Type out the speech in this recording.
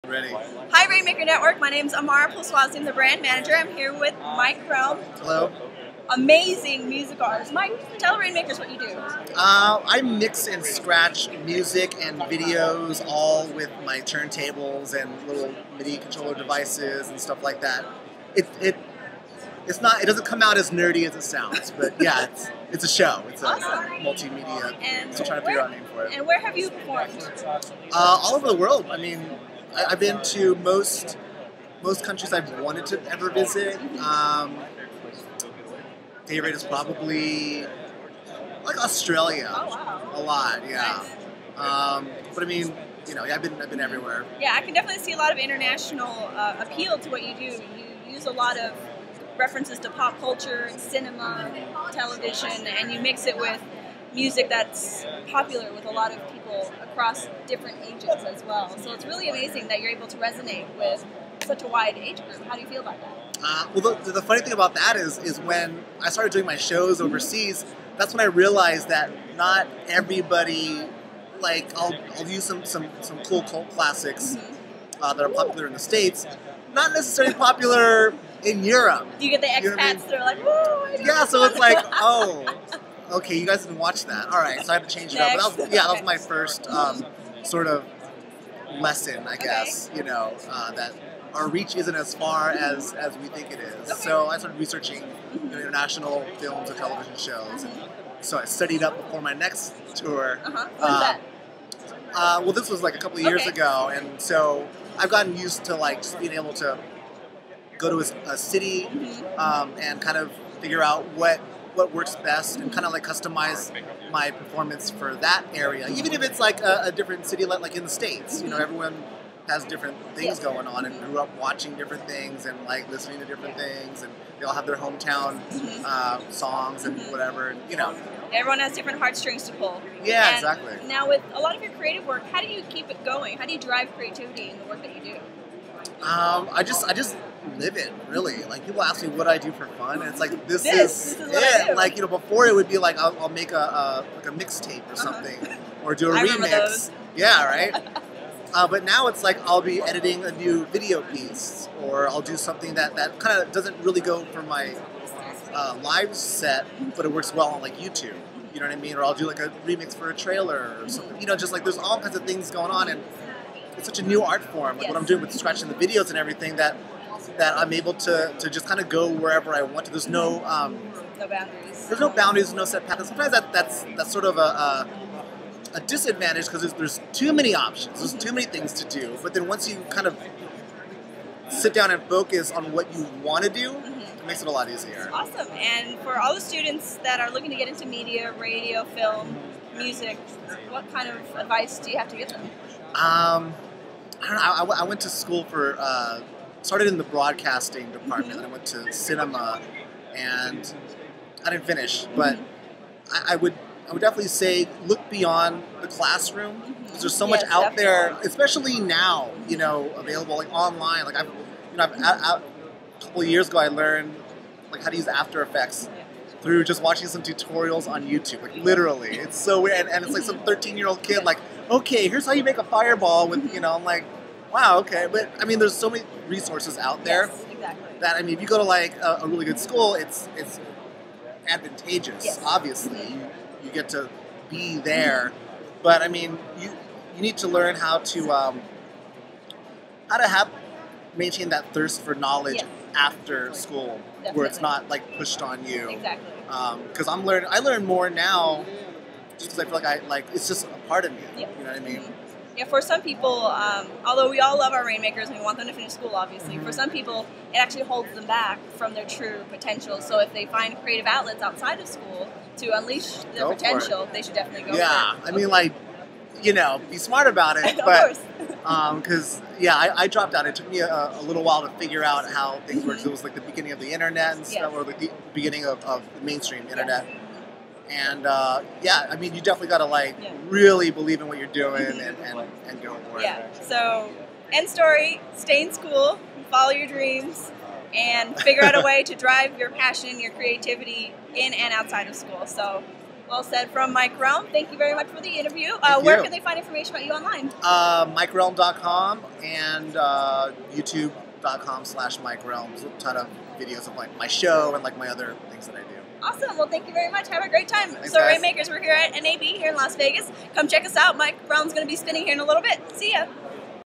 Ready. Hi, Rainmaker Network. My name is Amara Poolswasdi. I'm the brand manager. I'm here with Mike Relm. Hello. Amazing music artist. Mike, tell Rainmakers what you do. I mix and scratch music and videos all with my turntables and little MIDI controller devices and stuff like that. It doesn't come out as nerdy as it sounds, but yeah, it's a show. It's a multimedia. And so trying to figure out a name for it. And where have you performed? All over the world. I mean, I've been to most countries I've wanted to ever visit. Favorite is probably like Australia. Oh, wow. A lot, yeah. Nice. But I mean, I've been everywhere. Yeah, I can definitely see a lot of international appeal to what you do. You use a lot of references to pop culture, cinema, television, and you mix it with music that's popular with a lot of people across different ages as well. So it's really amazing that you're able to resonate with such a wide age group. How do you feel about that? Well, the funny thing about that is when I started doing my shows overseas, that's when I realized that not everybody, like, I'll use some cool cult classics that are popular in the States, not necessarily popular in Europe. Do you get the expats You know what I mean? that are like, woo! Yeah, so it's like, oh, okay, you guys didn't watch that. All right, so I had to change it up. But that was my first sort of lesson, I guess, that our reach isn't as far as we think it is. Okay. So I started researching international films and television shows. And so I studied up before my next tour. When was that? Well, this was like a couple of years ago, and so I've gotten used to like just being able to go to a city and kind of figure out what works best and kind of like customize my performance for that area, even if it's like a different city, like in the States. Everyone has different things going on and grew up watching different things and like listening to different things, and they all have their hometown songs and whatever. And, Everyone has different heartstrings to pull. Yeah, and exactly. Now, with a lot of your creative work, how do you keep it going? How do you drive creativity in the work that you do? I just live it, really. Like, people ask me what I do for fun, and it's like this is what I do. Like, before it would be like I'll make a mixtape or something, or do a I remember remix. those. Yeah, right. But now it's like I'll be editing a new video piece, or I'll do something that kind of doesn't really go for my live set, but it works well on like YouTube. You know what I mean? Or I'll do like a remix for a trailer or something. Just like there's all kinds of things going on, and it's such a new art form. Like what I'm doing with scratching the videos and everything, that I'm able to just kind of go wherever I want to. There's no boundaries. There's no boundaries, no set path. And sometimes that's sort of a disadvantage because there's too many options. There's too many things to do. But then once you kind of sit down and focus on what you want to do, it makes it a lot easier. Awesome. And for all the students that are looking to get into media, radio, film, music, what kind of advice do you have to give them? I don't know. I went to school for, started in the broadcasting department, and I went to cinema, and I didn't finish, but I would definitely say look beyond the classroom, because there's so much out there, especially now, available like online. Like a couple of years ago, I learned like how to use After Effects through just watching some tutorials on YouTube. Like literally, it's so weird, and it's like some 13-year-old kid like, okay, here's how you make a fireball with, I'm like, wow, okay. But I mean, there's so many resources out there that, I mean, if you go to like a really good school, it's advantageous. Obviously, you get to be there, but I mean, you need to learn how to maintain that thirst for knowledge after school, where it's not like pushed on you. Exactly. Because I learn more now, just because I feel like it's just a part of me. You know what I mean? Yeah, for some people, although we all love our Rainmakers and we want them to finish school, obviously, for some people, it actually holds them back from their true potential. So if they find creative outlets outside of school to unleash their potential, they should definitely go for it. Yeah, I mean, like, be smart about it. Of but, course. Because, I dropped out. It took me a little while to figure out how things work. It was like the beginning of the internet and stuff, or like the beginning of the mainstream internet. And I mean, you definitely got to really believe in what you're doing and go for it. Yeah. So, end story: stay in school, follow your dreams, and figure out a way to drive your passion, your creativity in and outside of school. So, Well said from Mike Relm. Thank you very much for the interview. Where can they find information about you online? MikeRelm.com and YouTube.com/MikeRelm. There's a ton of videos of like my show and like my other things that I do. Awesome. Well, thank you very much. Have a great time. Thanks, so, guys. Rainmakers, we're here at NAB here in Las Vegas. Come check us out. Mike Relm's going to be spinning here in a little bit. See ya.